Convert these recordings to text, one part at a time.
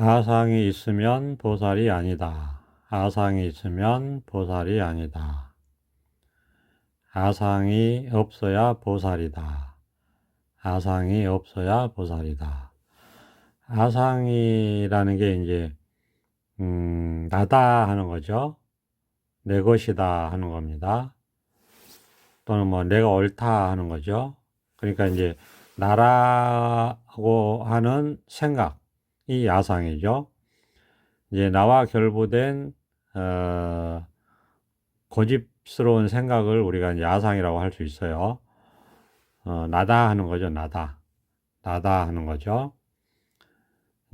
아상이 있으면 보살이 아니다. 아상이 있으면 보살이 아니다. 아상이 없어야 보살이다. 아상이 없어야 보살이다. 아상이라는 게 이제 나다 하는 거죠. 내 것이다 하는 겁니다. 또는 뭐 내가 옳다 하는 거죠. 그러니까 이제 나라고 하는 생각이 아상이죠. 이제 나와 결부된 고집스러운 생각을 우리가 이제 아상이라고 할 수 있어요. 나다 하는 거죠. 나다 하는 거죠.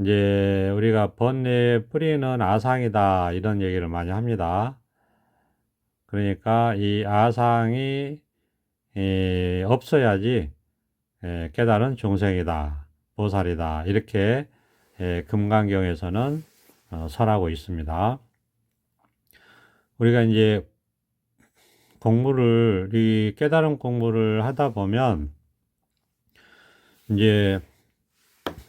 이제 우리가 번뇌의 뿌리는 아상이다 이런 얘기를 많이 합니다. 그러니까 이 아상이 없어야지 깨달은 중생이다, 보살이다 이렇게 금강경에서는 설하고 있습니다. 우리가 이제 이 깨달음 공부를 하다 보면 이제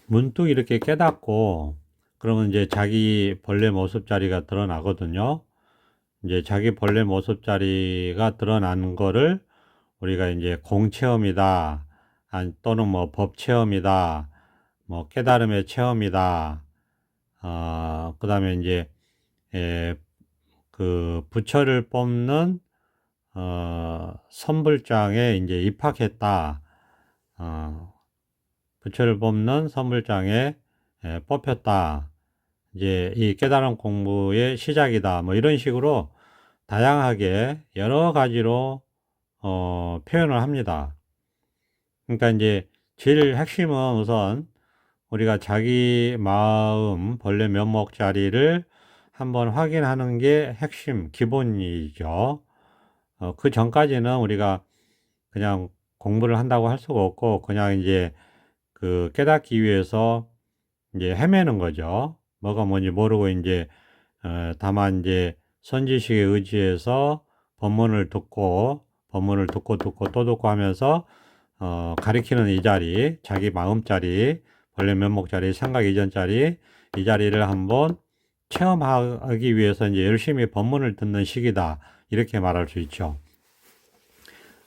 문득 이렇게 깨닫고 그러면 이제 자기 본래 모습자리가 드러나거든요. 이제 자기 본래 모습자리가 드러나는 거를 우리가 이제 공체험이다, 또는 뭐 법체험이다, 뭐 깨달음의 체험이다, 그 다음에 이제, 그 부처를 뽑는, 선불장에 이제 입학했다, 부처를 뽑는 선불장에 뽑혔다. 이제 이 깨달음 공부의 시작이다. 뭐 이런 식으로 다양하게 여러 가지로 표현을 합니다. 그러니까 이제 제일 핵심은 우선 우리가 자기 마음 본래 면목 자리를 한번 확인하는 게 핵심 기본이죠. 그 전까지는 우리가 그냥 공부를 한다고 할 수가 없고 그냥 이제 그 깨닫기 위해서 이제 헤매는 거죠. 뭐가 뭔지 모르고 이제 다만 이제 선지식에 의지해서 법문을 듣고 또 듣고 하면서 가리키는 이 자리, 자기 마음 자리, 본래 면목 자리, 생각 이전 자리, 이 자리를 한번 체험하기 위해서 이제 열심히 법문을 듣는 시기다. 이렇게 말할 수 있죠.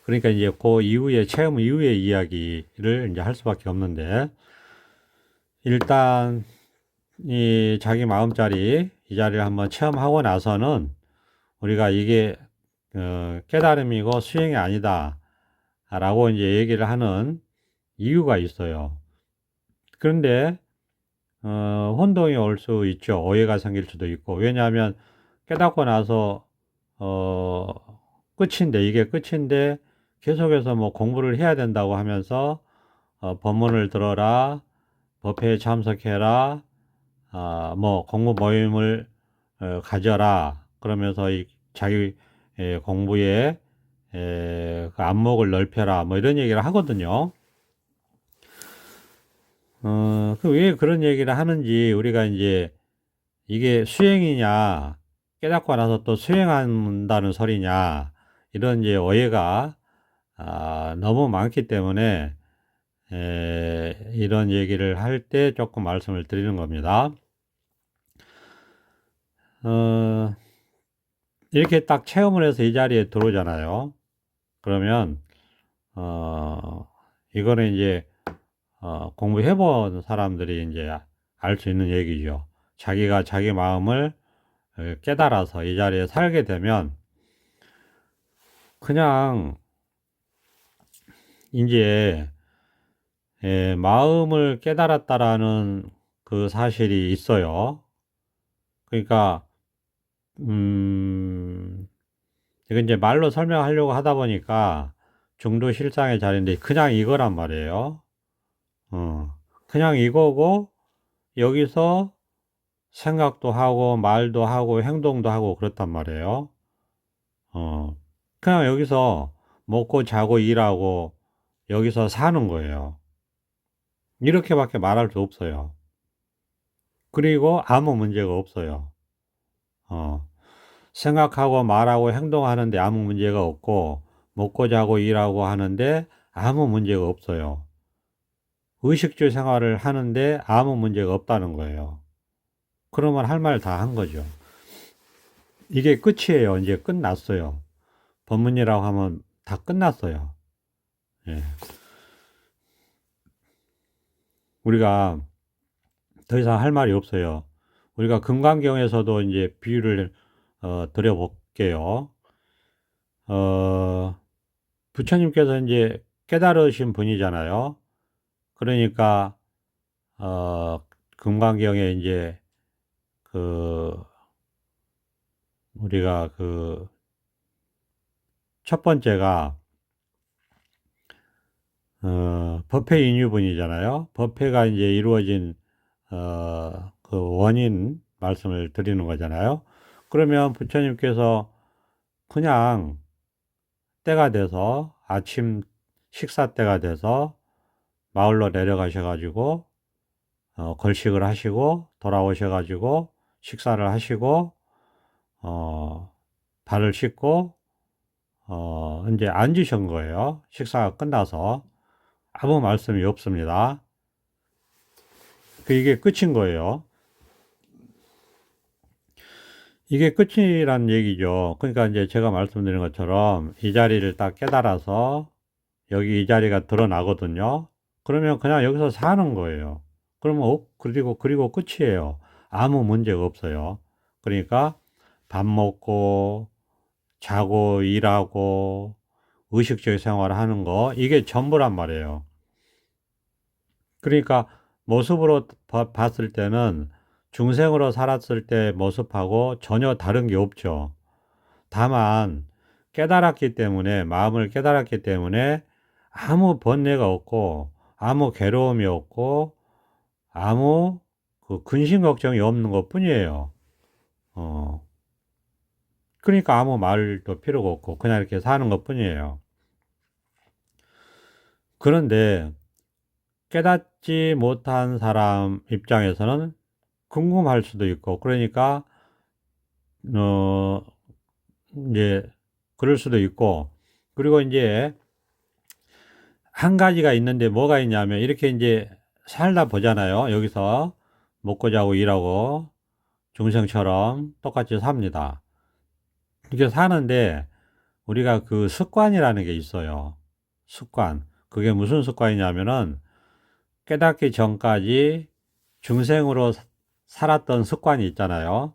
그러니까 이제 그 이후에, 체험 이후의 이야기를 이제 할 수밖에 없는데, 일단 이 자기 마음 자리, 이 자리를 한번 체험하고 나서는 우리가 이게 깨달음이고 수행이 아니다 라고 이제 얘기를 하는 이유가 있어요. 그런데 혼동이 올 수 있죠. 오해가 생길 수도 있고. 왜냐하면 깨닫고 나서 끝인데, 이게 끝인데 계속해서 뭐 공부를 해야 된다고 하면서 법문을 들어라, 법회에 참석해라, 뭐 공부 모임을 가져라 그러면서 이 자기 공부에 그 안목을 넓혀라 뭐 이런 얘기를 하거든요. 그 왜 그런 얘기를 하는지 우리가 이제 이게 수행이냐 깨닫고 나서 또 수행한다는 소리냐 이런 이제 오해가 너무 많기 때문에 이런 얘기를 할 때 조금 말씀을 드리는 겁니다. 이렇게 딱 체험을 해서 이 자리에 들어오잖아요. 그러면 이거는 이제 공부해본 사람들이 이제 알 수 있는 얘기죠. 자기가 자기 마음을 깨달아서 이 자리에 살게 되면 그냥 이제 마음을 깨달았다라는 그 사실이 있어요. 그러니까 이건 이제 말로 설명하려고 하다 보니까 중도 실상의 자리인데 그냥 이거란 말이에요. 그냥 이거고 여기서 생각도 하고 말도 하고 행동도 하고 그렇단 말이에요. 그냥 여기서 먹고 자고 일하고 여기서 사는 거예요. 이렇게밖에 말할 수 없어요. 그리고 아무 문제가 없어요. 생각하고 말하고 행동하는데 아무 문제가 없고 먹고 자고 일하고 하는데 아무 문제가 없어요. 의식주 생활을 하는데 아무 문제가 없다는 거예요. 그러면 할 말 다 한 거죠. 이게 끝이에요. 이제 끝났어요. 법문이라고 하면 다 끝났어요. 예. 우리가 더 이상 할 말이 없어요. 우리가 금강경에서도 이제 비유를 드려볼게요. 부처님께서 이제 깨달으신 분이잖아요. 그러니까 금강경에 이제 우리가 첫 번째가 법회 인유분이잖아요. 법회가 이제 이루어진 원인 말씀을 드리는 거잖아요. 그러면 부처님께서 그냥 때가 돼서 아침 식사 때가 돼서 마을로 내려가셔가지고 걸식을 하시고 돌아오셔가지고 식사를 하시고 발을 씻고 이제 앉으신 거예요. 식사가 끝나서 아무 말씀이 없습니다. 이게 끝인 거예요. 이게 끝이란 얘기죠. 그러니까 이제 제가 말씀드린 것처럼 이 자리를 딱 깨달아서 여기 이 자리가 드러나거든요. 그러면 그냥 여기서 사는 거예요. 그러면 그리고 끝이에요. 아무 문제가 없어요. 그러니까 밥 먹고 자고 일하고 의식적 생활을 하는 거 이게 전부란 말이에요. 그러니까 모습으로 봤을 때는 중생으로 살았을 때 모습하고 전혀 다른 게 없죠. 다만 깨달았기 때문에 마음을 깨달았기 때문에 아무 번뇌가 없고 아무 괴로움이 없고 아무 근심 걱정이 없는 것 뿐이에요. 그러니까 아무 말도 필요가 없고 그냥 이렇게 사는 것 뿐이에요. 그런데 깨닫지 못한 사람 입장에서는 궁금할 수도 있고 그러니까 이제 그럴 수도 있고 그리고 이제 한 가지가 있는데 뭐가 있냐면 이렇게 이제 살다 보잖아요. 여기서 먹고 자고 일하고 중생처럼 똑같이 삽니다. 이렇게 사는데 우리가 습관이라는 게 있어요. 습관. 그게 무슨 습관이냐면은 깨닫기 전까지 중생으로 살았던 습관이 있잖아요.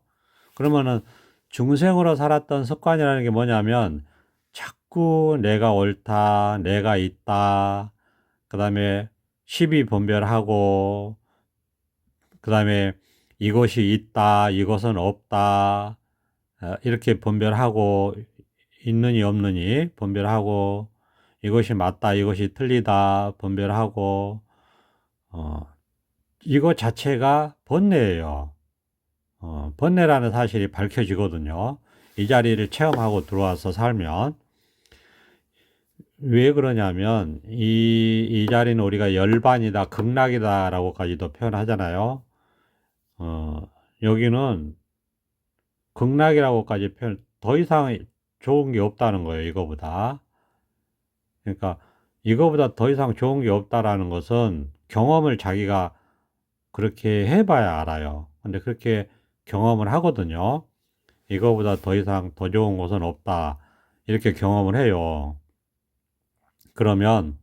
그러면은 중생으로 살았던 습관이라는 게 뭐냐면 자꾸 내가 옳다, 내가 있다, 그 다음에 시비 분별하고, 그 다음에 이것이 있다, 이것은 없다, 이렇게 분별하고, 있느니 없느니 분별하고, 이것이 맞다, 이것이 틀리다 분별하고, 이거 자체가 번뇌예요. 번뇌라는 사실이 밝혀지거든요. 이 자리를 체험하고 들어와서 살면. 왜 그러냐면, 이 자리는 우리가 열반이다, 극락이다, 라고까지도 표현하잖아요. 여기는 극락이라고까지 더 이상 좋은 게 없다는 거예요, 이거보다. 그러니까, 이거보다 더 이상 좋은 게 없다라는 것은 경험을 자기가 그렇게 해봐야 알아요. 근데 그렇게 경험을 하거든요. 이거보다 더 이상 더 좋은 곳은 없다. 이렇게 경험을 해요. 그러면,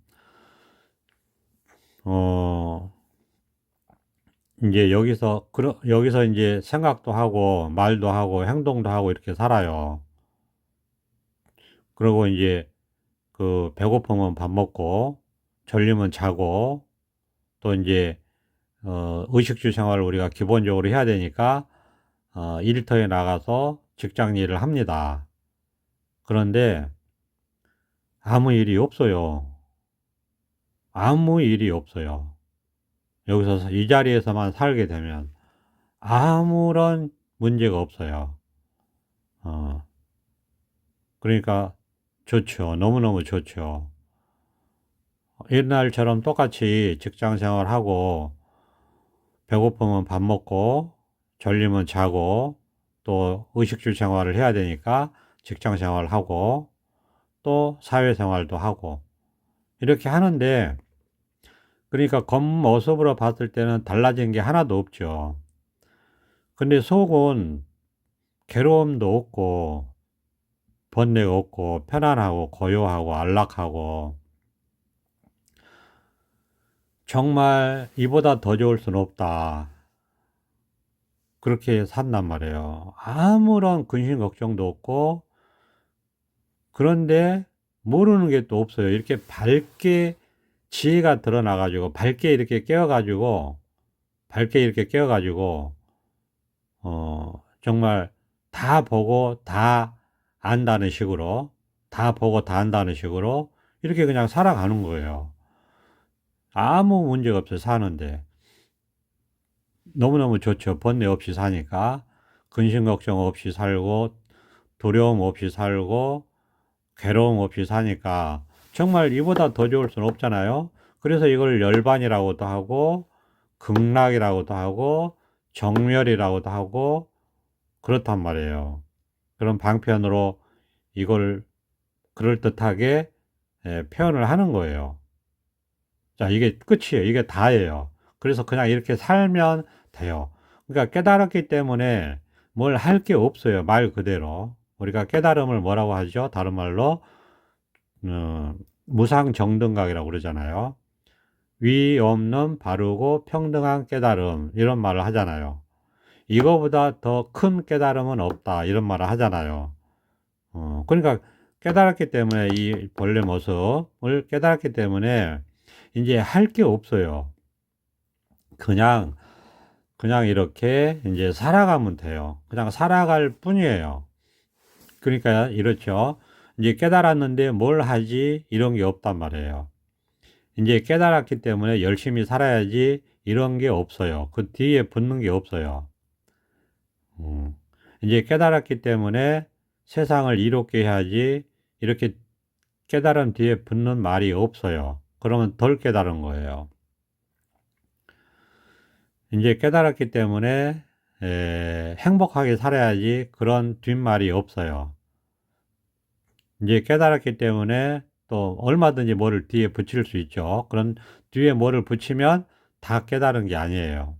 이제 여기서 이제 생각도 하고, 말도 하고, 행동도 하고, 이렇게 살아요. 그리고 이제 배고프면 밥 먹고, 졸리면 자고, 또 이제, 의식주 생활을 우리가 기본적으로 해야 되니까, 일터에 나가서 직장 일을 합니다. 그런데 아무 일이 없어요. 아무 일이 없어요. 여기서 이 자리에서만 살게 되면 아무런 문제가 없어요. 그러니까 좋죠. 너무너무 좋죠. 옛날처럼 똑같이 직장 생활하고 배고프면 밥 먹고 졸리면 자고 또 의식주 생활을 해야 되니까 직장 생활하고 또 사회생활도 하고 이렇게 하는데 그러니까 겉모습으로 봤을 때는 달라진 게 하나도 없죠. 근데 속은 괴로움도 없고, 번뇌가 없고, 편안하고, 고요하고, 안락하고, 정말 이보다 더 좋을 수는 없다. 그렇게 산단 말이에요. 아무런 근심 걱정도 없고, 그런데 모르는 게 또 없어요. 이렇게 밝게 지혜가 드러나가지고, 밝게 이렇게 깨어가지고, 정말 다 보고 다 안다는 식으로, 다 보고 다 안다는 식으로, 이렇게 그냥 살아가는 거예요. 아무 문제가 없어요, 사는데. 너무너무 좋죠. 번뇌 없이 사니까. 근심 걱정 없이 살고, 두려움 없이 살고, 괴로움 없이 사니까 정말 이보다 더 좋을 수는 없잖아요. 그래서 이걸 열반이라고도 하고, 극락이라고도 하고, 정멸이라고도 하고, 그렇단 말이에요. 그런 방편으로 이걸 그럴듯하게 표현을 하는 거예요. 자, 이게 끝이에요. 이게 다예요. 그래서 그냥 이렇게 살면 돼요. 그러니까 깨달았기 때문에 뭘 할 게 없어요. 말 그대로. 우리가 깨달음을 뭐라고 하죠? 다른 말로 무상정등각이라고 그러잖아요. 위 없는 바르고 평등한 깨달음 이런 말을 하잖아요. 이거보다 더 큰 깨달음은 없다 이런 말을 하잖아요. 그러니까 깨달았기 때문에 이 본래 모습을 깨달았기 때문에 이제 할 게 없어요. 그냥 이렇게 이제 살아가면 돼요. 그냥 살아갈 뿐이에요. 그러니까 이렇죠. 이제 깨달았는데 뭘 하지 이런 게 없단 말이에요. 이제 깨달았기 때문에 열심히 살아야지 이런 게 없어요. 그 뒤에 붙는 게 없어요. 음. 이제 깨달았기 때문에 세상을 이롭게 해야지 이렇게 깨달은 뒤에 붙는 말이 없어요. 그러면 덜 깨달은 거예요. 이제 깨달았기 때문에 행복하게 살아야지 그런 뒷말이 없어요. 이제 깨달았기 때문에 또 얼마든지 뭐를 뒤에 붙일 수 있죠. 그런 뒤에 뭐를 붙이면 다 깨달은 게 아니에요.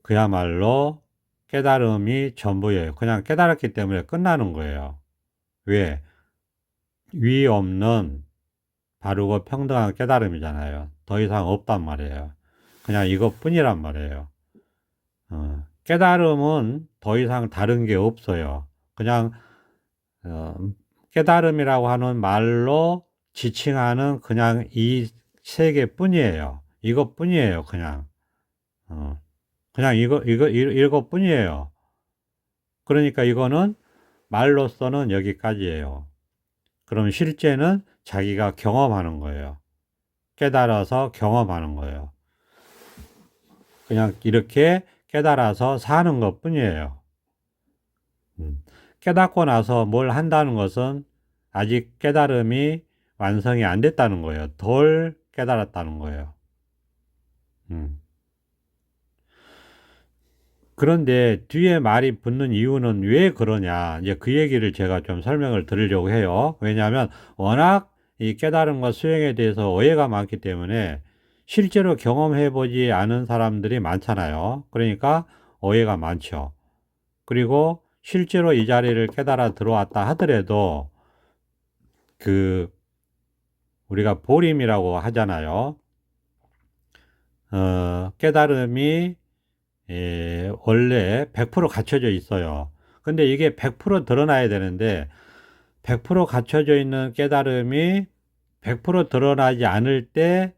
그야말로 깨달음이 전부예요. 그냥 깨달았기 때문에 끝나는 거예요. 왜? 위 없는 바르고 평등한 깨달음이잖아요. 더 이상 없단 말이에요. 그냥 이것뿐이란 말이에요. 깨달음은 더 이상 다른 게 없어요. 그냥 어, 깨달음이라고 하는 말로 지칭하는 그냥 이 세계뿐이에요. 이것뿐이에요. 그냥 그냥 이것뿐이에요. 그러니까 이거는 말로서는 여기까지예요. 그럼 실제는 자기가 경험하는 거예요. 깨달아서 경험하는 거예요. 그냥 이렇게 깨달아서 사는 것 뿐이에요. 깨닫고 나서 뭘 한다는 것은 아직 깨달음이 완성이 안 됐다는 거예요. 덜 깨달았다는 거예요. 음. 그런데 뒤에 말이 붙는 이유는 왜 그러냐. 이제 그 얘기를 제가 좀 설명을 드리려고 해요. 왜냐하면 워낙 이 깨달음과 수행에 대해서 오해가 많기 때문에 실제로 경험해 보지 않은 사람들이 많잖아요. 그러니까 오해가 많죠. 그리고 실제로 이 자리를 깨달아 들어왔다 하더라도 그 우리가 보림이라고 하잖아요. 깨달음이 원래 100% 갖춰져 있어요. 근데 이게 100% 드러나야 되는데 100% 갖춰져 있는 깨달음이 100% 드러나지 않을 때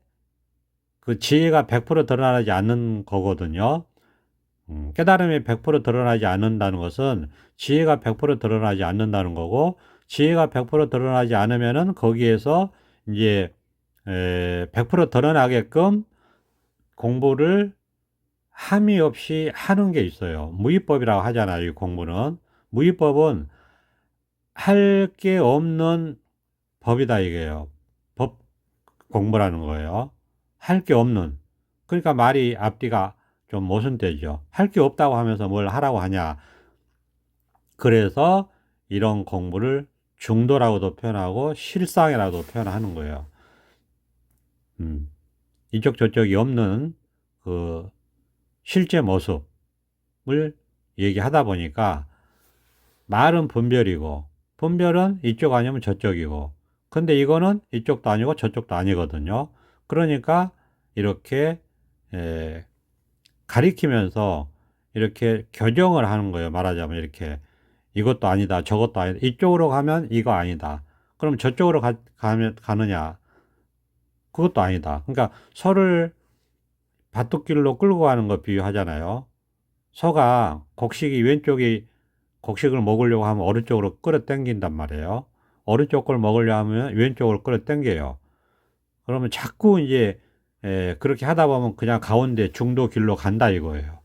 그 지혜가 100% 드러나지 않는 거거든요. 깨달음이 100% 드러나지 않는다는 것은 지혜가 100% 드러나지 않는다는 거고, 지혜가 100% 드러나지 않으면은 거기에서 이제 100% 드러나게끔 공부를 함이 없이 하는 게 있어요. 무위법이라고 하잖아요, 이 공부는. 무위법은 할 게 없는 법이다, 이게요. 법 공부라는 거예요. 할 게 없는. 그러니까 말이 앞뒤가 좀 모순되죠. 할 게 없다고 하면서 뭘 하라고 하냐. 그래서 이런 공부를 중도라고도 표현하고 실상이라고도 표현하는 거예요. 이쪽 저쪽이 없는 그 실제 모습을 얘기하다 보니까 말은 분별이고 분별은 이쪽 아니면 저쪽이고 근데 이거는 이쪽도 아니고 저쪽도 아니거든요. 그러니까 이렇게 가리키면서 이렇게 교정을 하는 거예요. 말하자면 이렇게 이것도 아니다 저것도 아니다 이쪽으로 가면 이거 아니다 그럼 저쪽으로 가느냐 그것도 아니다. 그러니까 소를 밭둑길로 끌고 가는 거 비유하잖아요. 소가 곡식을 먹으려고 하면 오른쪽으로 끌어당긴단 말이에요. 오른쪽 걸 먹으려 하면 왼쪽으로 끌어당겨요. 그러면 자꾸 이제 그렇게 하다 보면 그냥 가운데 중도 길로 간다 이거예요.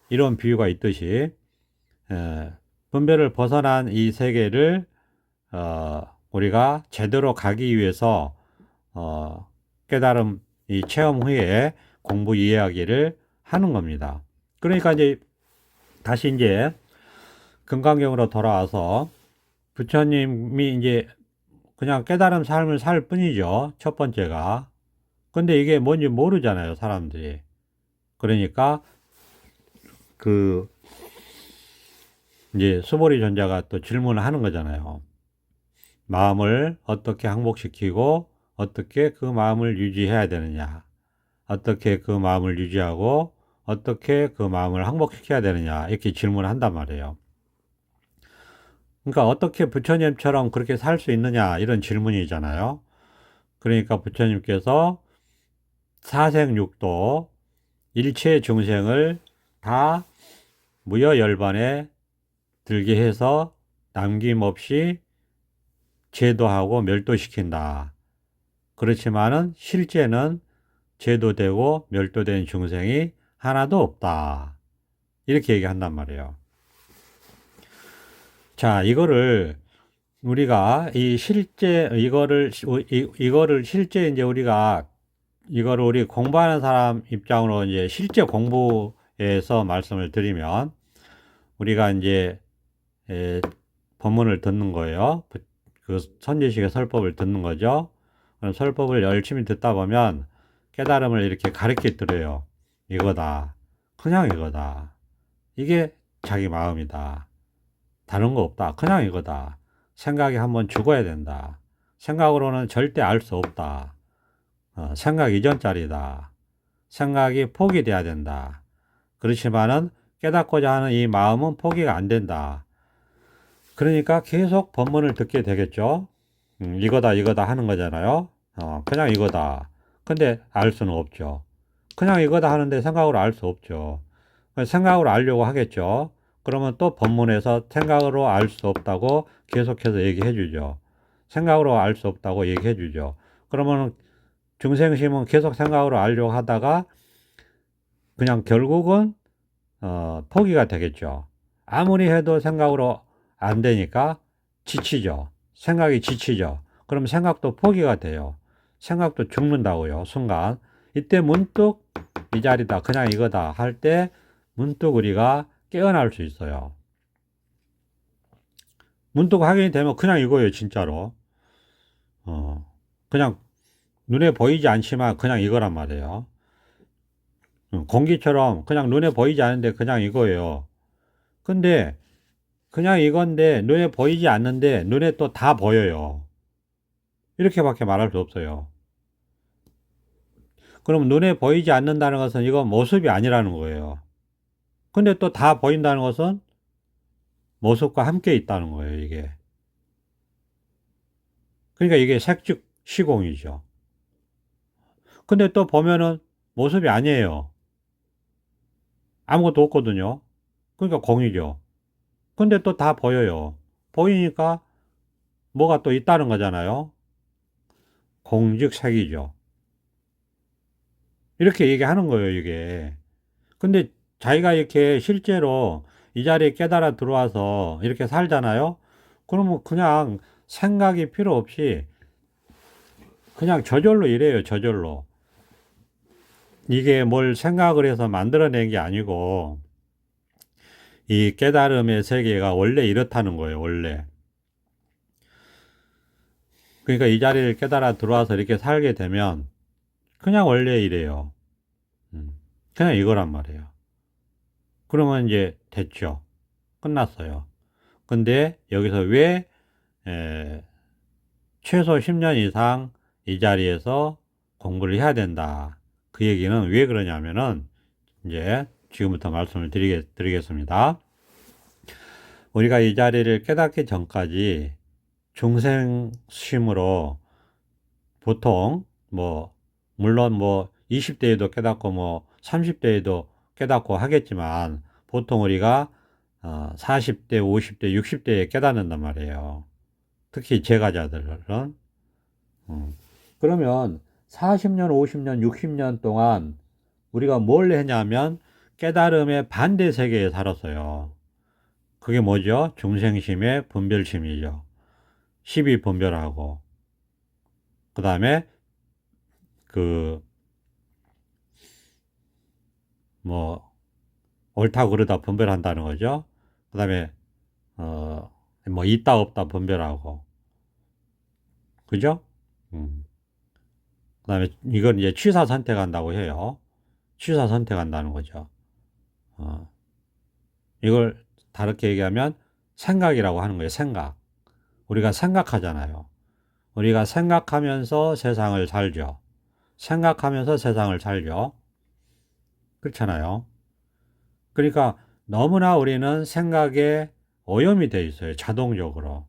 이런 비유가 있듯이 분별을 벗어난 이 세계를 우리가 제대로 가기 위해서 깨달음 이 체험 후에 공부 이해하기를 하는 겁니다. 그러니까 이제 다시 이제 금강경으로 돌아와서 부처님이 이제 그냥 깨달은 삶을 살 뿐이죠. 첫 번째가. 근데 이게 뭔지 모르잖아요, 사람들이. 그러니까 그 이제 수보리 존자가 또 질문을 하는 거잖아요. 마음을 어떻게 항복시키고 어떻게 그 마음을 유지해야 되느냐. 어떻게 그 마음을 유지하고 어떻게 그 마음을 항복시켜야 되느냐. 이렇게 질문을 한단 말이에요. 그러니까 어떻게 부처님처럼 그렇게 살 수 있느냐 이런 질문이잖아요. 그러니까 부처님께서 사생육도 일체 중생을 다 무여열반에 들게 해서 남김없이 제도하고 멸도시킨다. 그렇지만은 실제는 제도되고 멸도된 중생이 하나도 없다. 이렇게 얘기한단 말이에요. 자, 이거를 우리가 이거를 실제 이제 이거를 우리 공부하는 사람 입장으로 이제 실제 공부에서 말씀을 드리면 우리가 이제 법문을 듣는 거예요. 그 선지식의 설법을 듣는 거죠. 그럼 설법을 열심히 듣다 보면 깨달음을 이렇게 가르쳐 드려요. 이거다. 그냥 이거다. 이게 자기 마음이다. 다른 거 없다. 그냥 이거다. 생각이 한번 죽어야 된다. 생각으로는 절대 알 수 없다. 생각 이전짜리다. 생각이 포기 돼야 된다. 그렇지만은 깨닫고자 하는 이 마음은 포기가 안 된다. 그러니까 계속 법문을 듣게 되겠죠. 이거다 하는 거잖아요. 그냥 이거다. 근데 알 수는 없죠. 그냥 이거다 하는데 생각으로 알 수 없죠. 생각으로 알려고 하겠죠. 그러면 또 법문에서 생각으로 알 수 없다고 계속해서 얘기해 주죠. 생각으로 알 수 없다고 얘기해 주죠. 그러면 중생심은 계속 생각으로 알려고 하다가 그냥 결국은 포기가 되겠죠. 아무리 해도 생각으로 안 되니까 지치죠. 생각이 지치죠. 그럼 생각도 포기가 돼요. 생각도 죽는다고요. 순간. 이때 문득 이 자리다. 그냥 이거다. 할 때 문득 우리가 깨어날 수 있어요. 문득 확인이 되면 그냥 이거예요. 진짜로. 그냥 눈에 보이지 않지만 그냥 이거란 말이에요. 공기처럼 그냥 눈에 보이지 않는데 그냥 이거예요. 근데 그냥 이건데 눈에 보이지 않는데 눈에 또 다 보여요. 이렇게밖에 말할 수 없어요. 그럼 눈에 보이지 않는다는 것은 이건 모습이 아니라는 거예요. 근데 또 다 보인다는 것은 모습과 함께 있다는 거예요, 이게. 그러니까 이게 색즉 시공이죠. 근데 또 보면은 모습이 아니에요. 아무것도 없거든요. 그러니까 공이죠. 근데 또 다 보여요. 보이니까 뭐가 또 있다는 거잖아요. 공즉 색이죠. 이렇게 얘기하는 거예요, 이게. 근데 자기가 이렇게 실제로 이 자리에 깨달아 들어와서 이렇게 살잖아요. 그러면 그냥 생각이 필요 없이 그냥 저절로 이래요, 저절로. 이게 뭘 생각을 해서 만들어낸 게 아니고 이 깨달음의 세계가 원래 이렇다는 거예요, 원래. 그러니까 이 자리를 깨달아 들어와서 이렇게 살게 되면 그냥 원래 이래요. 그냥 이거란 말이에요. 그러면 이제 됐죠. 끝났어요. 근데 여기서 왜 최소 10년 이상 이 자리에서 공부를 해야 된다. 그 얘기는 왜 그러냐면은 이제 지금부터 말씀을 드리겠습니다. 우리가 이 자리를 깨닫기 전까지 중생심으로 보통 물론 20대에도 깨닫고 30대에도 깨닫고 하겠지만 보통 우리가 40대, 50대, 60대에 깨닫는단 말이에요. 특히 제가자들은. 그러면 40년, 50년, 60년 동안 우리가 뭘 했냐면 깨달음의 반대 세계에 살았어요. 그게 뭐죠? 중생심의 분별심이죠. 시비 분별하고, 그 다음에 옳다 그르다 분별한다는 거죠. 그 다음에 있다 없다 분별하고, 그죠? 그 다음에 이건 이제 취사 선택한다고 해요. 취사 선택한다는 거죠. 이걸 다르게 얘기하면 생각이라고 하는 거예요. 생각. 우리가 생각하잖아요. 우리가 생각하면서 세상을 살죠. 생각하면서 세상을 살죠. 그렇잖아요. 그러니까 너무나 우리는 생각에 오염이 되어 있어요. 자동적으로.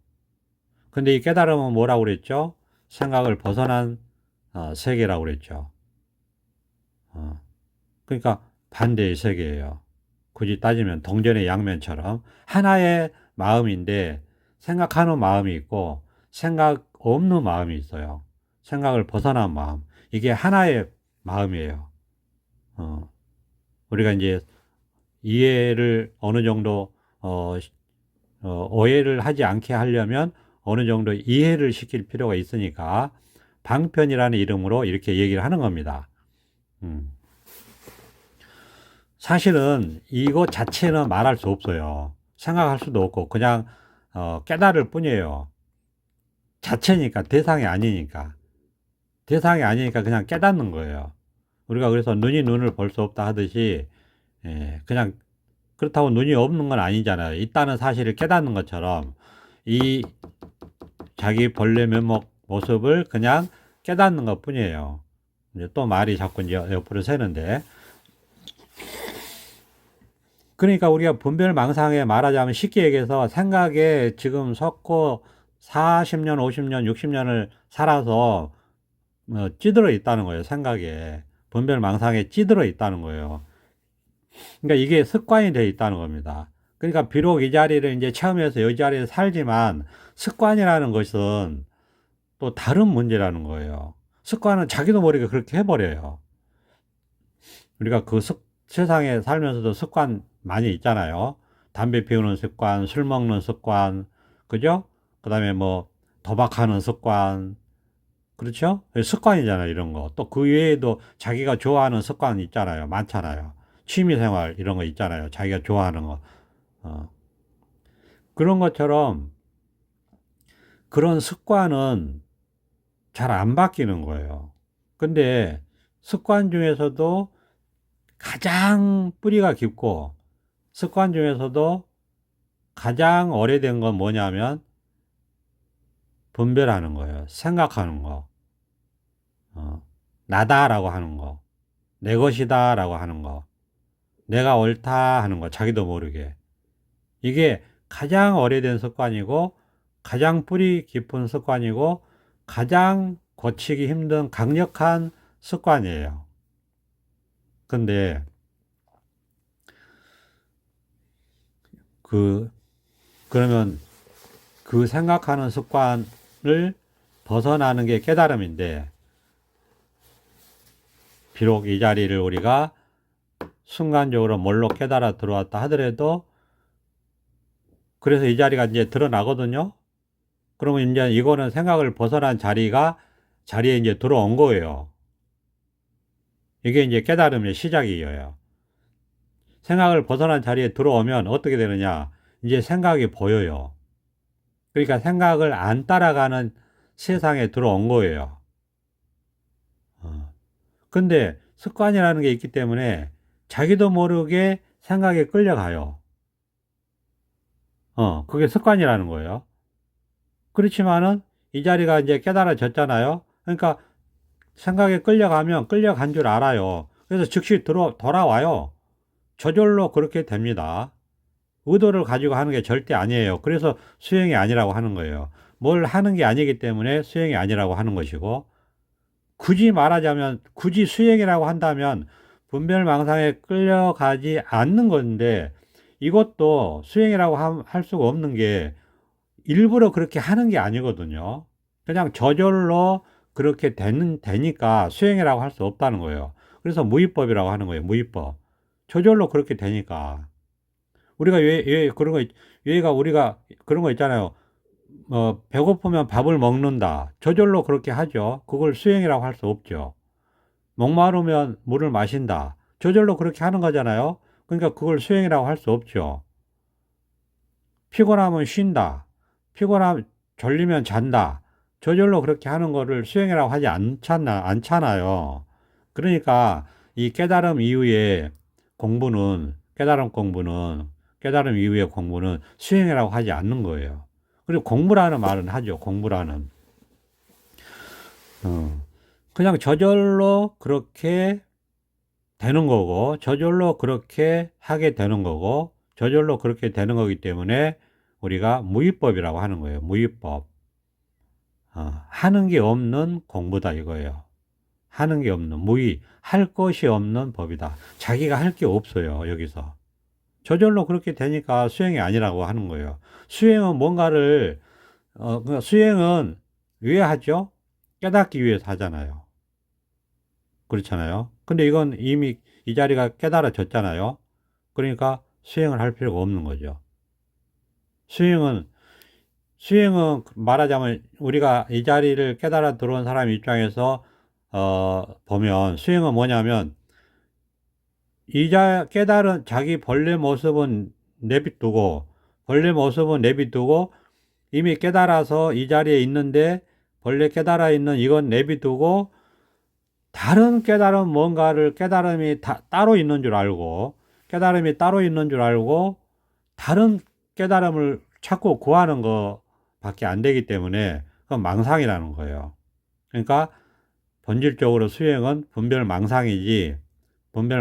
근데 이 깨달음은 뭐라고 그랬죠? 생각을 벗어난 세계라고 그랬죠. 그러니까 반대의 세계예요. 굳이 따지면 동전의 양면처럼 하나의 마음인데 생각하는 마음이 있고 생각 없는 마음이 있어요. 생각을 벗어난 마음. 이게 하나의 마음이에요. 우리가 이제 이해를 어느 정도 오해를 하지 않게 하려면 어느 정도 이해를 시킬 필요가 있으니까 방편이라는 이름으로 이렇게 얘기를 하는 겁니다. 사실은 이것 자체는 말할 수 없어요. 생각할 수도 없고 그냥 깨달을 뿐이에요. 자체니까 대상이 아니니까 그냥 깨닫는 거예요. 우리가 그래서 눈이 눈을 볼 수 없다 하듯이 그냥 그렇다고 눈이 없는 건 아니잖아요. 있다는 사실을 깨닫는 것처럼 이 자기 본래 면목 모습을 그냥 깨닫는 것 뿐이에요. 이제 또 말이 자꾸 이제 옆으로 새는데, 그러니까 우리가 분별망상에 말하자면 쉽게 얘기해서 생각에 지금 섰고 40년, 50년, 60년을 살아서 찌들어 있다는 거예요. 생각에. 분별망상에 찌들어 있다는 거예요. 그러니까 이게 습관이 되어 있다는 겁니다. 그러니까 비록 이 자리를 이제 체험해서 이 자리에 살지만 습관이라는 것은 또 다른 문제라는 거예요. 습관은 자기도 모르게 그렇게 해버려요. 우리가 세상에 살면서도 습관 많이 있잖아요. 담배 피우는 습관, 술 먹는 습관, 그죠? 그 다음에 도박하는 습관, 그렇죠? 습관이잖아요, 이런 거. 또 그 외에도 자기가 좋아하는 습관 있잖아요. 많잖아요. 취미생활 이런 거 있잖아요. 자기가 좋아하는 거. 그런 것처럼 그런 습관은 잘 안 바뀌는 거예요. 근데 습관 중에서도 가장 뿌리가 깊고 습관 중에서도 가장 오래된 건 뭐냐면 분별하는 거예요. 생각하는 거. 나다라고 하는 거. 내 것이다라고 하는 거. 내가 옳다 하는 거. 자기도 모르게. 이게 가장 오래된 습관이고 가장 뿌리 깊은 습관이고 가장 고치기 힘든 강력한 습관이에요. 근데 그러면 그 생각하는 습관을 벗어나는 게 깨달음인데, 비록 이 자리를 우리가 순간적으로 뭘로 깨달아 들어왔다 하더라도, 그래서 이 자리가 이제 드러나거든요. 그러면 이제 이거는 생각을 벗어난 자리에 이제 들어온 거예요. 이게 이제 깨달음의 시작이에요. 생각을 벗어난 자리에 들어오면 어떻게 되느냐? 이제 생각이 보여요. 그러니까 생각을 안 따라가는 세상에 들어온 거예요. 근데 습관이라는 게 있기 때문에 자기도 모르게 생각에 끌려가요. 그게 습관이라는 거예요. 그렇지만은 이 자리가 이제 깨달아졌잖아요. 그러니까 생각에 끌려가면 끌려간 줄 알아요. 그래서 즉시 돌아와요. 저절로 그렇게 됩니다. 의도를 가지고 하는 게 절대 아니에요. 그래서 수행이 아니라고 하는 거예요. 뭘 하는 게 아니기 때문에 수행이 아니라고 하는 것이고, 굳이 말하자면, 굳이 수행이라고 한다면 분별망상에 끌려가지 않는 건데, 이것도 수행이라고 할 수가 없는 게 일부러 그렇게 하는 게 아니거든요. 그냥 저절로 그렇게 되니까 수행이라고 할 수 없다는 거예요. 그래서 무위법이라고 하는 거예요. 무위법. 저절로 그렇게 되니까. 우리가 그런 거, 얘가 우리가 그런 거 있잖아요. 배고프면 밥을 먹는다. 저절로 그렇게 하죠. 그걸 수행이라고 할 수 없죠. 목마르면 물을 마신다. 저절로 그렇게 하는 거잖아요. 그러니까 그걸 수행이라고 할 수 없죠. 피곤하면 쉰다. 졸리면 잔다. 저절로 그렇게 하는 거를 수행이라고 하지 않잖아요. 그러니까 이 깨달음 이후에 깨달음 이후의 공부는 수행이라고 하지 않는 거예요. 그리고 공부라는 말은 하죠. 공부라는. 그냥 저절로 그렇게 되는 거고, 저절로 그렇게 하게 되는 거고, 저절로 그렇게 되는 거기 때문에 우리가 무위법이라고 하는 거예요. 무위법. 하는 게 없는 공부다 이거예요. 하는 게 없는, 할 것이 없는 법이다. 자기가 할 게 없어요, 여기서. 저절로 그렇게 되니까 수행이 아니라고 하는 거예요. 수행은 그러니까 수행은 왜 하죠? 깨닫기 위해서 하잖아요. 그렇잖아요. 근데 이건 이미 이 자리가 깨달아졌잖아요. 그러니까 수행을 할 필요가 없는 거죠. 수행은 말하자면 우리가 이 자리를 깨달아 들어온 사람 입장에서 보면 수행은 뭐냐면 깨달은 자기 벌레 모습은 내비두고 이미 깨달아서 이 자리에 있는데 벌레 깨달아 있는 이건 내비두고 다른 깨달음이 따로 있는 줄 알고 다른 깨달음을 찾고 구하는 거 밖에 안 되기 때문에 그건 망상이라는 거예요. 그러니까 본질적으로 수행은 분별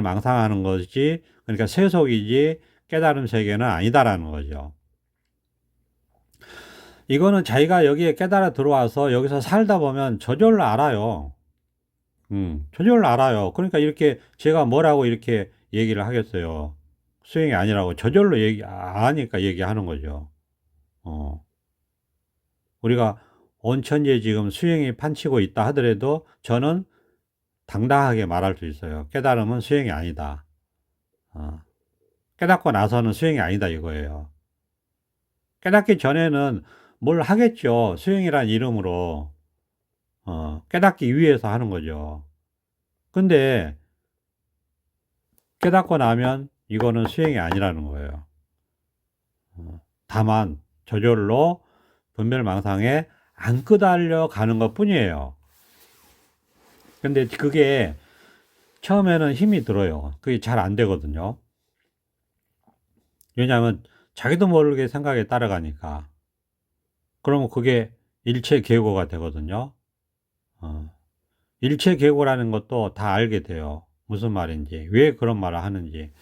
망상하는 것이지, 그러니까 세속이지 깨달음 세계는 아니다라는 거죠. 이거는 자기가 여기에 깨달아 들어와서 여기서 살다 보면 저절로 알아요. 저절로 알아요. 그러니까 이렇게 제가 뭐라고 이렇게 얘기를 하겠어요. 수행이 아니라고 저절로 아니까 얘기하는 거죠. 어. 우리가 온천지에 지금 수행이 판치고 있다 하더라도 저는 당당하게 말할 수 있어요. 깨달음은 수행이 아니다. 깨닫고 나서는 수행이 아니다 이거예요. 깨닫기 전에는 뭘 하겠죠. 수행이란 이름으로. 깨닫기 위해서 하는 거죠. 근데 깨닫고 나면 이거는 수행이 아니라는 거예요. 다만 저절로 분별망상에 안 끄달려 가는 것 뿐이에요. 근데 그게 처음에는 힘이 들어요. 그게 잘 안 되거든요. 왜냐하면 자기도 모르게 생각에 따라가니까. 그러면 그게 일체계고가 되거든요. 일체계고라는 것도 다 알게 돼요. 무슨 말인지, 왜 그런 말을 하는지.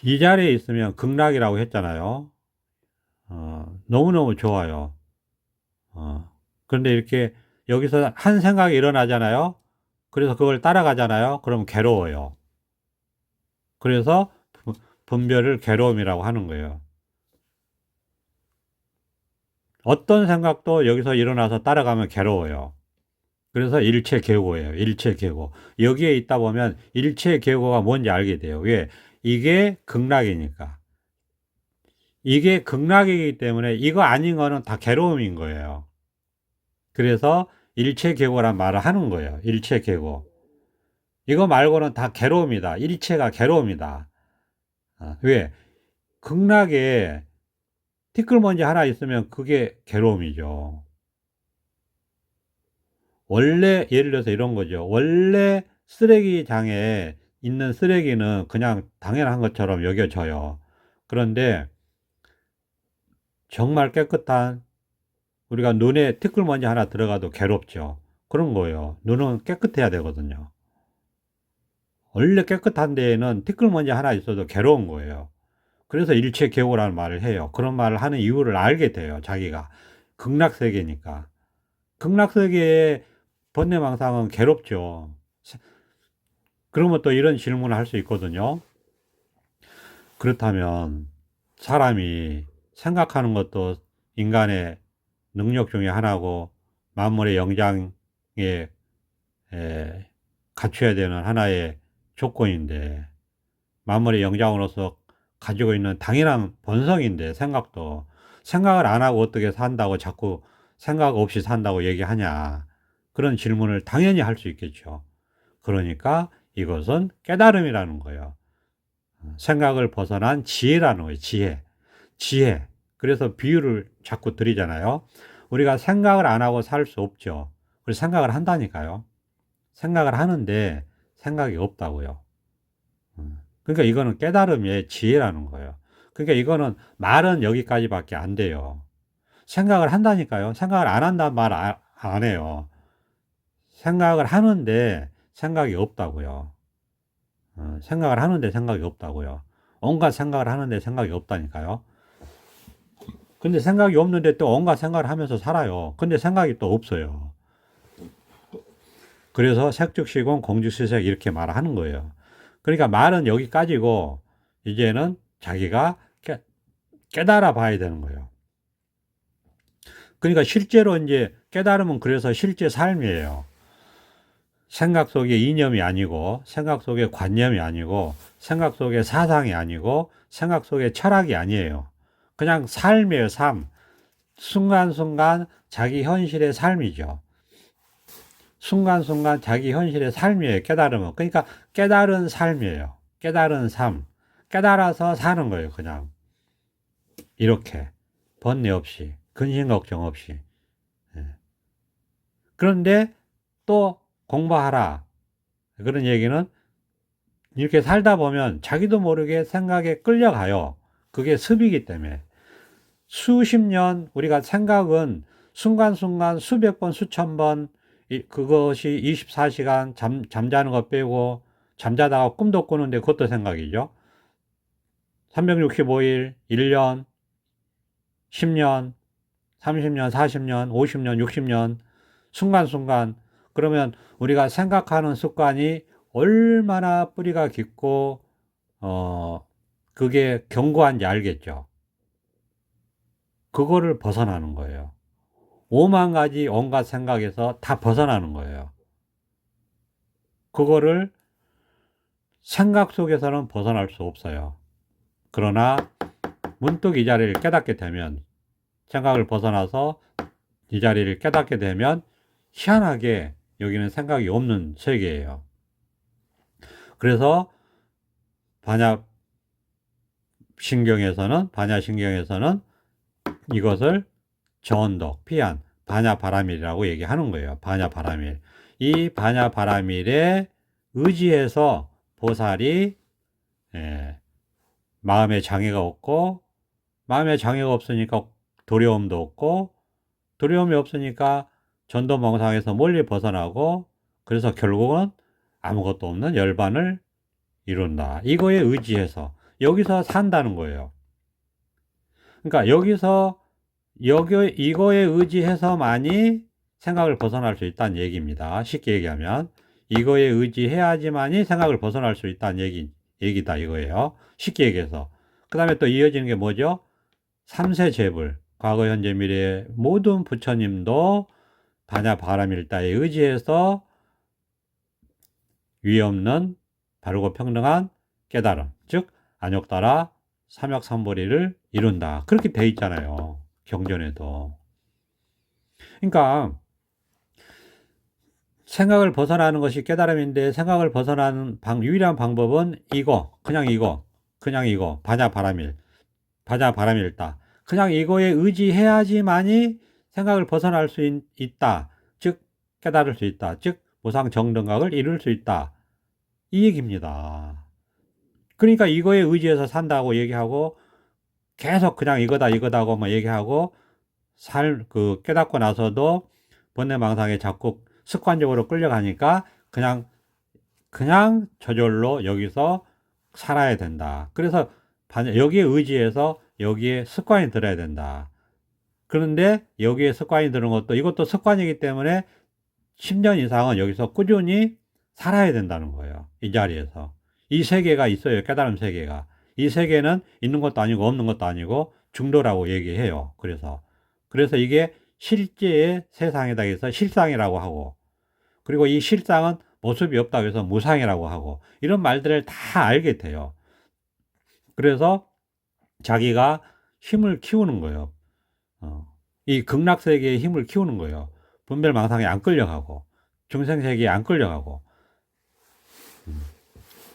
이 자리에 있으면 극락이라고 했잖아요. 너무너무 좋아요. 그런데 이렇게 여기서 한 생각이 일어나잖아요. 그래서 그걸 따라가잖아요. 그럼 괴로워요. 그래서 분별을 괴로움이라고 하는 거예요. 어떤 생각도 여기서 일어나서 따라가면 괴로워요. 그래서 일체계고예요. 일체계고. 여기에 있다 보면 일체계고가 뭔지 알게 돼요. 왜? 이게 극락이니까. 이게 극락이기 때문에 이거 아닌 거는 다 괴로움인 거예요. 그래서 일체계고란 말을 하는 거예요. 일체계고. 이거 말고는 다 괴로움이다. 일체가 괴로움이다. 왜? 극락에 티끌먼지 하나 있으면 그게 괴로움이죠. 원래, 예를 들어서 이런 거죠. 원래 쓰레기장에 있는 쓰레기는 그냥 당연한 것처럼 여겨져요. 그런데 정말 깨끗한, 우리가 눈에 티끌먼지 하나 들어가도 괴롭죠. 그런 거예요. 눈은 깨끗해야 되거든요. 원래 깨끗한 데에는 티끌먼지 하나 있어도 괴로운 거예요. 그래서 일체계고라는 말을 해요. 그런 말을 하는 이유를 알게 돼요. 자기가. 극락세계니까. 극락세계의 번뇌망상은 괴롭죠. 그러면 또 이런 질문을 할 수 있거든요. 그렇다면 사람이 생각하는 것도 인간의 능력 중에 하나고 만물의 영장에 갖춰야 되는 하나의 조건인데, 만물의 영장으로서 가지고 있는 당연한 본성인데, 생각을 안 하고 어떻게 산다고 자꾸 생각 없이 산다고 얘기하냐, 그런 질문을 당연히 할 수 있겠죠. 그러니까 이것은 깨달음이라는 거예요. 생각을 벗어난 지혜라는 거예요. 지혜. 그래서 비유를 자꾸 드리잖아요. 우리가 생각을 안 하고 살 수 없죠. 그래서 생각을 한다니까요. 생각을 하는데 생각이 없다고요. 그러니까 이거는 깨달음의 지혜라는 거예요. 그러니까 이거는 말은 여기까지밖에 안 돼요. 생각을 한다니까요. 생각을 안 한다는 말 안 해요. 생각을 하는데 생각이 없다고요. 생각을 하는데 생각이 없다고요. 온갖 생각을 하는데 생각이 없다니까요. 근데 생각이 없는데 또 온갖 생각을 하면서 살아요. 근데 생각이 또 없어요. 그래서 색즉시공 공즉시색 이렇게 말하는 거예요. 그러니까 말은 여기까지고 이제는 자기가 깨달아 봐야 되는 거예요. 그러니까 실제로 이제 깨달으면 그래서 실제 삶이에요. 생각 속의 이념이 아니고, 생각 속의 관념이 아니고, 생각 속의 사상이 아니고, 생각 속의 철학이 아니에요. 그냥 삶이에요, 삶. 순간순간 자기 현실의 삶이죠. 순간순간 자기 현실의 삶이에요, 깨달으면. 그러니까 깨달은 삶이에요. 깨달은 삶. 깨달아서 사는 거예요, 그냥. 이렇게. 번뇌 없이. 근심 걱정 없이. 그런데 또 공부하라. 그런 얘기는 이렇게 살다 보면 자기도 모르게 생각에 끌려가요. 그게 습이기 때문에. 수십 년 우리가 생각은 순간순간 수백 번, 수천 번, 그것이 24시간 잠자는 거 빼고 잠자다가 꿈도 꾸는데 그것도 생각이죠. 365일, 1년, 10년, 30년, 40년, 50년, 60년, 순간순간. 그러면 우리가 생각하는 습관이 얼마나 뿌리가 깊고, 그게 견고한지 알겠죠. 그거를 벗어나는 거예요. 5만 가지 온갖 생각에서 다 벗어나는 거예요. 그거를 생각 속에서는 벗어날 수 없어요. 그러나 문득 이 자리를 깨닫게 되면, 생각을 벗어나서 이 자리를 깨닫게 되면 희한하게 여기는 생각이 없는 세계예요. 그래서 반야신경에서는 이것을 저언덕, 피안, 반야바라밀이라고 얘기하는 거예요. 반야바라밀. 이 반야바라밀에 의지해서 보살이 마음의 장애가 없고, 마음의 장애가 없으니까 두려움도 없고, 두려움이 없으니까 전도망상에서 멀리 벗어나고, 그래서 결국은 아무것도 없는 열반을 이룬다. 이거에 의지해서 여기서 산다는 거예요. 그러니까 이거에 의지해서만이 생각을 벗어날 수 있다는 얘기입니다. 쉽게 얘기하면 이거에 의지해야지만이 생각을 벗어날 수 있다는 얘기다 이거예요. 쉽게 얘기해서. 그 다음에 또 이어지는 게 뭐죠? 삼세제불, 과거 현재 미래의 모든 부처님도 반야바라밀다에 의지해서 위에 없는 바르고 평등한 깨달음, 즉 안욕따라 삼역삼보리를 이룬다. 그렇게 돼 있잖아요, 경전에도. 그러니까 생각을 벗어나는 것이 깨달음인데, 생각을 벗어나는 유일한 방법은 그냥 이거 반야바라밀다. 그냥 이거에 의지해야지만이 생각을 벗어날 수 있다. 즉 깨달을 수 있다. 즉 무상정등각을 이룰 수 있다. 이 얘기입니다. 그러니까 이거에 의지해서 산다고 얘기하고 계속 그냥 이거다고 뭐 얘기하고 깨닫고 나서도 번뇌망상에 자꾸 습관적으로 끌려가니까 그냥 저절로 여기서 살아야 된다. 그래서 여기에 의지해서 여기에 습관이 들어야 된다. 그런데 여기에 습관이 드는 것도 이것도 습관이기 때문에 10년 이상은 여기서 꾸준히 살아야 된다는 거예요. 이 자리에서. 이 세계가 있어요. 깨달음 세계가. 이 세계는 있는 것도 아니고 없는 것도 아니고 중도라고 얘기해요. 그래서 이게 실제의 세상이다 해서 실상이라고 하고, 그리고 이 실상은 모습이 없다고 해서 무상이라고 하고, 이런 말들을 다 알게 돼요. 그래서 자기가 힘을 키우는 거예요. 이 극락세계의 힘을 키우는 거예요. 분별망상에 안 끌려가고, 중생세계에 안 끌려가고.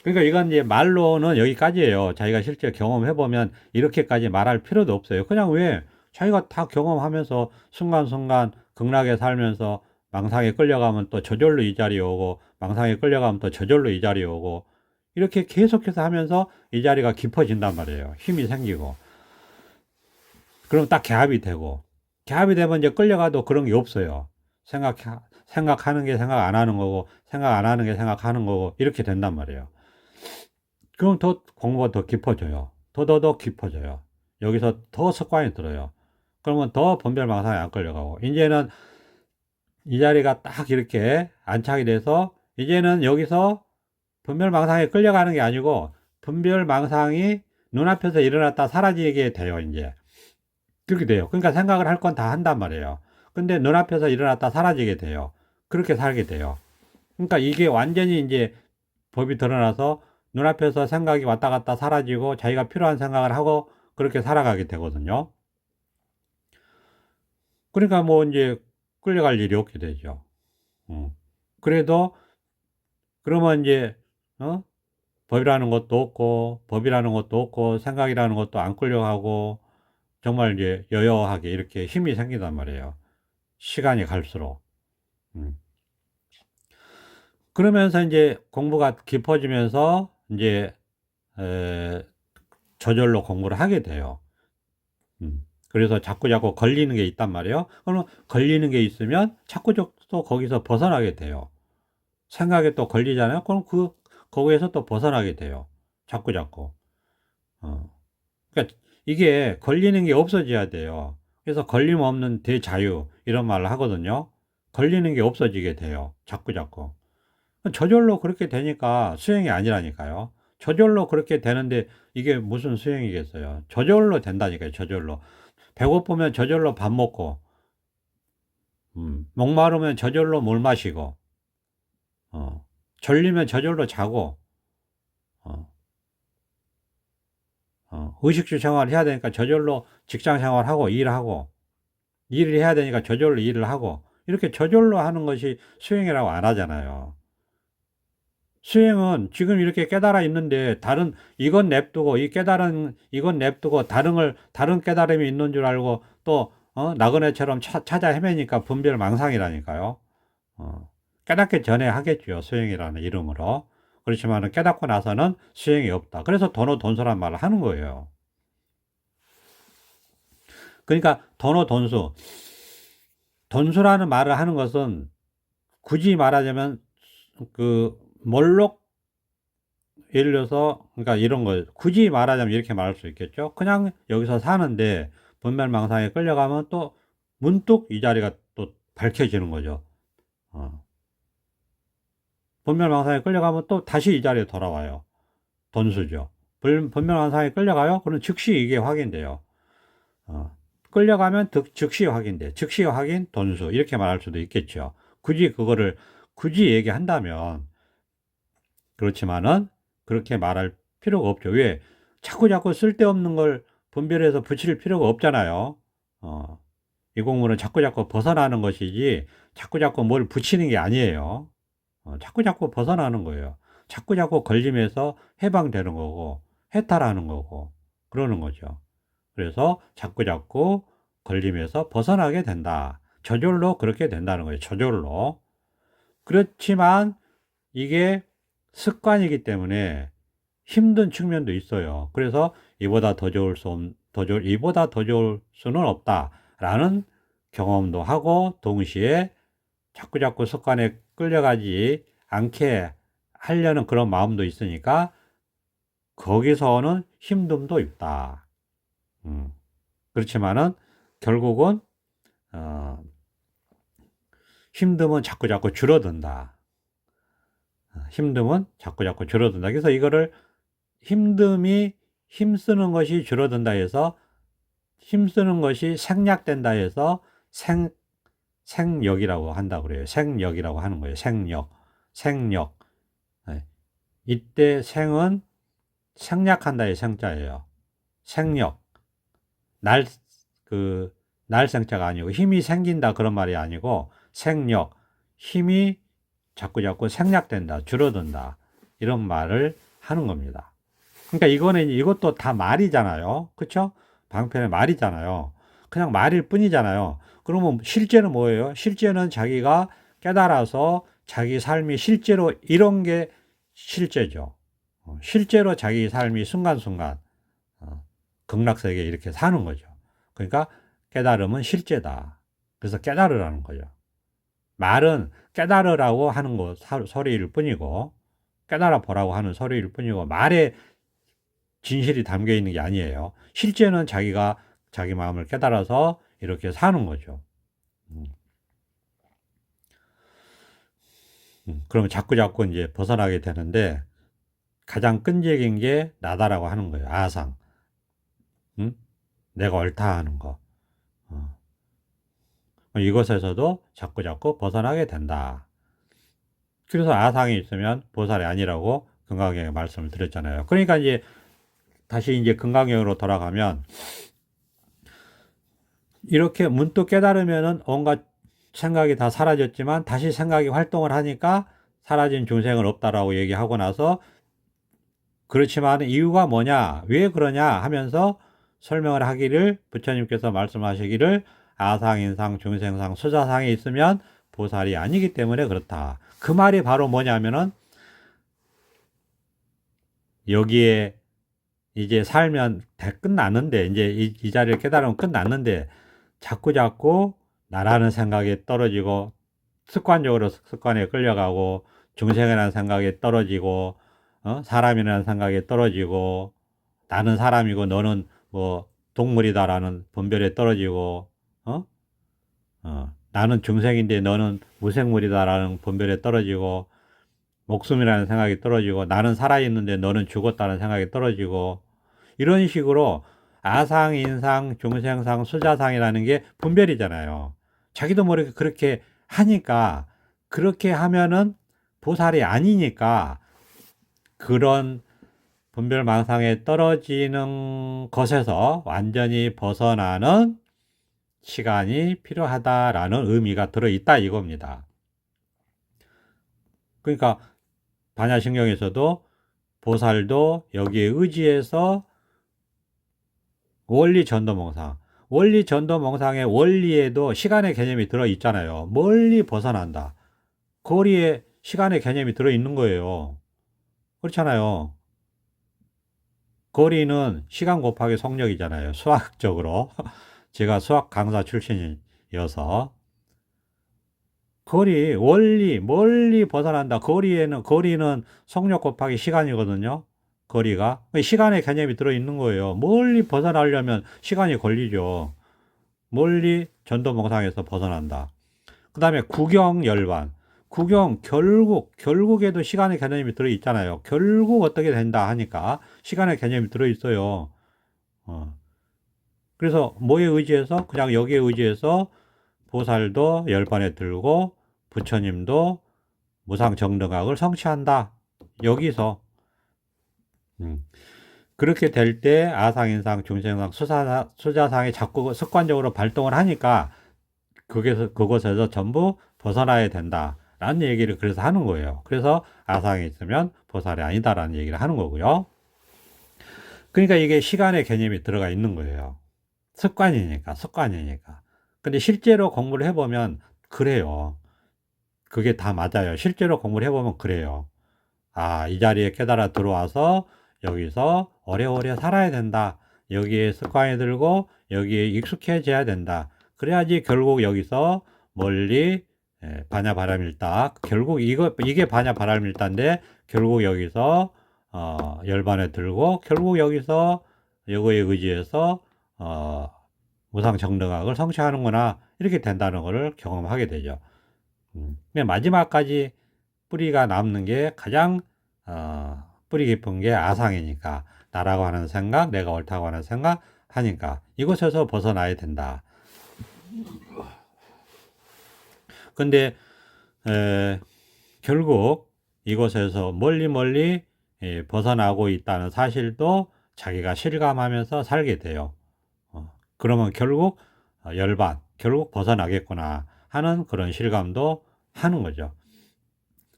그러니까 이건 이제 말로는 여기까지예요. 자기가 실제 경험해보면 이렇게까지 말할 필요도 없어요. 그냥 왜 자기가 다 경험하면서 순간순간 극락에 살면서 망상에 끌려가면 또 저절로 이 자리에 오고, 망상에 끌려가면 또 저절로 이 자리에 오고, 이렇게 계속해서 하면서 이 자리가 깊어진단 말이에요. 힘이 생기고. 그럼 딱 개합이 되고, 개합이 되면 이제 끌려가도 그런 게 없어요. 생각하는 게 생각 안 하는 거고, 생각 안 하는 게 생각하는 거고, 이렇게 된단 말이에요. 그럼 더 공부가 더 깊어져요. 더 깊어져요. 여기서 더 습관이 들어요. 그러면 더 분별망상에 안 끌려가고, 이제는 이 자리가 딱 이렇게 안착이 돼서, 이제는 여기서 분별망상에 끌려가는 게 아니고, 분별망상이 눈앞에서 일어났다 사라지게 돼요, 이제. 그렇게 돼요. 그러니까 생각을 할 건 다 한단 말이에요. 근데 눈앞에서 일어났다 사라지게 돼요. 그렇게 살게 돼요. 그러니까 이게 완전히 이제 법이 드러나서 눈앞에서 생각이 왔다 갔다 사라지고 자기가 필요한 생각을 하고 그렇게 살아가게 되거든요. 그러니까 뭐 이제 끌려갈 일이 없게 되죠. 그래도 그러면 이제 법이라는 것도 없고 법이라는 것도 없고 생각이라는 것도 안 끌려가고 정말 이제 여여하게 이렇게 힘이 생긴단 말이에요. 시간이 갈수록. 음. 그러면서 이제 공부가 깊어지면서 이제 저절로 공부를 하게 돼요. 그래서 자꾸 걸리는 게 있단 말이에요. 그러면 걸리는 게 있으면 자꾸 또 거기서 벗어나게 돼요. 생각에 또 걸리잖아요. 그럼 거기에서 또 벗어나게 돼요. 자꾸. 그러니까 이게 걸리는 게 없어져야 돼요. 그래서 걸림 없는 대자유 이런 말을 하거든요. 걸리는 게 없어지게 돼요. 자꾸. 저절로 그렇게 되니까 수행이 아니라니까요. 저절로 그렇게 되는데 이게 무슨 수행이겠어요. 저절로 된다니까요. 저절로. 배고프면 저절로 밥 먹고, 목마르면 저절로 물 마시고, 졸리면 저절로 자고, 어, 의식주 생활을 해야 되니까 저절로 직장 생활하고 일하고, 일을 해야 되니까 저절로 일을 하고, 이렇게 저절로 하는 것이 수행이라고 안 하잖아요. 수행은 지금 이렇게 깨달아 있는데 이건 냅두고 이건 냅두고 다른 깨달음이 있는 줄 알고 또 나그네처럼 찾아 헤매니까 분별 망상이라니까요. 깨닫기 전에 하겠죠. 수행이라는 이름으로. 그렇지만 깨닫고 나서는 수행이 없다. 그래서 돈소란 말을 하는 거예요. 그러니까 돈수라는 말을 하는 것은 굳이 말하자면 몰록, 예를 들어서 그러니까 이런 거 굳이 말하자면 이렇게 말할 수 있겠죠. 그냥 여기서 사는데 분별망상에 끌려가면 또 문득 이 자리가 또 밝혀지는 거죠. 분별망상에 끌려가면 또 다시 이 자리에 돌아와요. 돈수죠. 분별망상에 끌려가요. 그럼 즉시 이게 확인돼요. 끌려가면 즉시 확인돼. 즉시 확인, 돈수 이렇게 말할 수도 있겠죠. 굳이 얘기한다면. 그렇지만은 그렇게 말할 필요가 없죠. 왜? 자꾸 쓸데없는 걸 분별해서 붙일 필요가 없잖아요. 이 공부는 자꾸 벗어나는 것이지 자꾸 뭘 붙이는 게 아니에요. 자꾸 벗어나는 거예요. 자꾸 걸림에서 해방되는 거고 해탈하는 거고 그러는 거죠. 그래서 자꾸 걸림에서 벗어나게 된다. 저절로 그렇게 된다는 거예요. 저절로. 그렇지만 이게 습관이기 때문에 힘든 측면도 있어요. 그래서 이보다 이보다 더 좋을 수는 없다라는 경험도 하고, 동시에 자꾸자꾸 습관에 끌려가지 않게 하려는 그런 마음도 있으니까 거기서는 힘듦도 있다. 그렇지만은 결국은 힘듦은 자꾸자꾸 줄어든다. 힘듦은 자꾸자꾸 줄어든다. 그래서 이거를 힘듦이 힘쓰는 것이 줄어든다 해서, 힘쓰는 것이 생략된다 해서 생력이라고 한다고 그래요. 생력이라고 하는 거예요. 생력. 네. 이때 생은 생략한다의 생자예요. 생력. 날생자가 아니고 힘이 생긴다 그런 말이 아니고 생력. 힘이 자꾸자꾸 생략된다, 줄어든다. 이런 말을 하는 겁니다. 그러니까 이것도 다 말이잖아요. 그쵸? 방편의 말이잖아요. 그냥 말일 뿐이잖아요. 그러면 실제는 뭐예요? 실제는 자기가 깨달아서 자기 삶이 실제로 이런 게 실제죠. 실제로 자기 삶이 순간순간 극락세계에 이렇게 사는 거죠. 그러니까 깨달음은 실제다. 그래서 깨달으라는 거죠. 말은 깨달으라고 하는 거 소리일 뿐이고, 깨달아 보라고 하는 소리일 뿐이고, 말에 진실이 담겨 있는 게 아니에요. 실제는 자기가 자기 마음을 깨달아서 이렇게 사는 거죠. 그러면 자꾸자꾸 이제 벗어나게 되는데, 가장 끈질긴 게 나다라고 하는 거예요. 아상. 내가 옳다 하는 거. 이것에서도 자꾸자꾸 벗어나게 된다. 그래서 아상이 있으면 보살이 아니라고 금강경에 말씀을 드렸잖아요. 그러니까 이제 다시 이제 금강경으로 돌아가면, 이렇게 문득 깨달으면은 온갖 생각이 다 사라졌지만 다시 생각이 활동을 하니까 사라진 중생은 없다라고 얘기하고 나서, 그렇지만 이유가 뭐냐, 왜 그러냐 하면서 설명을 하기를, 부처님께서 말씀하시기를 아상, 인상, 중생상, 수자상에 있으면 보살이 아니기 때문에 그렇다. 그 말이 바로 뭐냐면은, 여기에 이제 살면 끝났는데, 이제 이 자리를 깨달으면 끝났는데, 자꾸자꾸 나라는 생각이 떨어지고, 습관적으로 습관에 끌려가고, 중생이라는 생각이 떨어지고, 사람이라는 생각이 떨어지고, 나는 사람이고 너는 뭐 동물이다라는 분별에 떨어지고, 어? 나는 중생인데 너는 무생물이다라는 분별에 떨어지고, 목숨이라는 생각이 떨어지고, 나는 살아있는데 너는 죽었다는 생각이 떨어지고, 이런 식으로 아상, 인상, 중생상, 수자상이라는 게 분별이잖아요. 자기도 모르게 그렇게 하니까, 그렇게 하면은 보살이 아니니까, 그런 분별망상에 떨어지는 것에서 완전히 벗어나는 시간이 필요하다라는 의미가 들어있다 이겁니다. 그러니까 반야신경에서도 보살도 여기에 의지해서 원리 전도몽상, 원리 전도몽상의 원리에도 시간의 개념이 들어있잖아요. 멀리 벗어난다. 거리에 시간의 개념이 들어있는 거예요. 그렇잖아요. 거리는 시간 곱하기 속력이잖아요. 수학적으로. 제가 수학 강사 출신이어서. 원리, 멀리 벗어난다. 거리는 속력 곱하기 시간이거든요. 거리가. 시간의 개념이 들어있는 거예요. 멀리 벗어나려면 시간이 걸리죠. 멀리 전도몽상에서 벗어난다. 그 다음에 구경열반. 결국에도 시간의 개념이 들어있잖아요. 결국 어떻게 된다 하니까 시간의 개념이 들어있어요. 그래서 뭐에 의지해서? 그냥 여기에 의지해서 보살도 열반에 들고 부처님도 무상정등학을 성취한다. 여기서. 그렇게 될 때 아상인상, 중생상, 수자상이 자꾸 습관적으로 발동을 하니까 그곳에서 전부 벗어나야 된다. 라는 얘기를 그래서 하는 거예요. 그래서 아상이 있으면 보살이 아니다라는 얘기를 하는 거고요. 그러니까 이게 시간의 개념이 들어가 있는 거예요. 습관이니까. 근데 실제로 공부를 해보면 그래요. 그게 다 맞아요. 실제로 공부를 해보면 그래요. 이 자리에 깨달아 들어와서 여기서 오래오래 살아야 된다. 여기에 습관이 들고 여기에 익숙해져야 된다. 그래야지 결국 여기서 멀리 반야바람일다. 결국 이게 반야바람일다인데 결국 여기서 열반에 들고 결국 여기서 이거에 의지해서 무상정등학을 성취하는구나 이렇게 된다는 것을 경험하게 되죠. 마지막까지 뿌리가 남는 게 가장 뿌리 깊은 게 아상이니까 나라고 하는 생각, 내가 옳다고 하는 생각 하니까 이곳에서 벗어나야 된다. 근데 결국 이곳에서 멀리 벗어나고 있다는 사실도 자기가 실감하면서 살게 돼요. 그러면 결국 열반, 결국 벗어나겠구나 하는 그런 실감도 하는 거죠.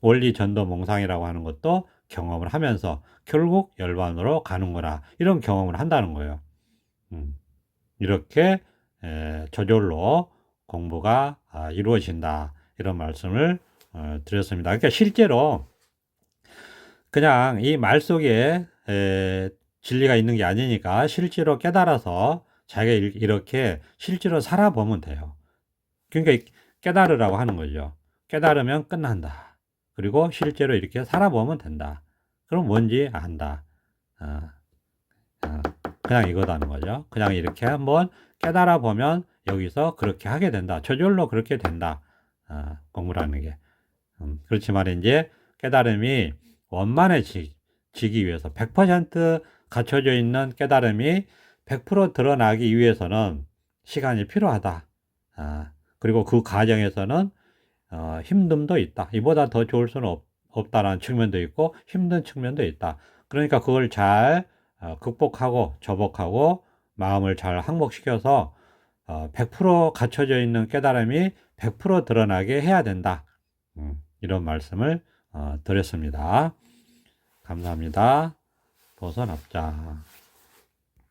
원리 전도 몽상이라고 하는 것도 경험을 하면서 결국 열반으로 가는구나 이런 경험을 한다는 거예요. 이렇게 저절로 공부가 이루어진다 이런 말씀을 드렸습니다. 그러니까 실제로 그냥 이 말 속에 진리가 있는 게 아니니까 실제로 깨달아서 자기가 이렇게 실제로 살아보면 돼요. 그러니까 깨달으라고 하는 거죠. 깨달으면 끝난다. 그리고 실제로 이렇게 살아보면 된다. 그럼 뭔지 안다. 그냥 이거다는 거죠. 그냥 이렇게 한번 깨달아 보면 여기서 그렇게 하게 된다. 저절로 그렇게 된다. 공부라는 게. 그렇지만 이제 깨달음이 원만해지기 위해서 100% 갖춰져 있는 깨달음이 100% 드러나기 위해서는 시간이 필요하다. 그리고 그 과정에서는 힘듦도 있다. 이보다 더 좋을 수는 없다라는 측면도 있고 힘든 측면도 있다. 그러니까 그걸 잘 극복하고 접목하고 마음을 잘 항복시켜서 100% 갖춰져 있는 깨달음이 100% 드러나게 해야 된다. 이런 말씀을 드렸습니다. 감사합니다. 벗어납자.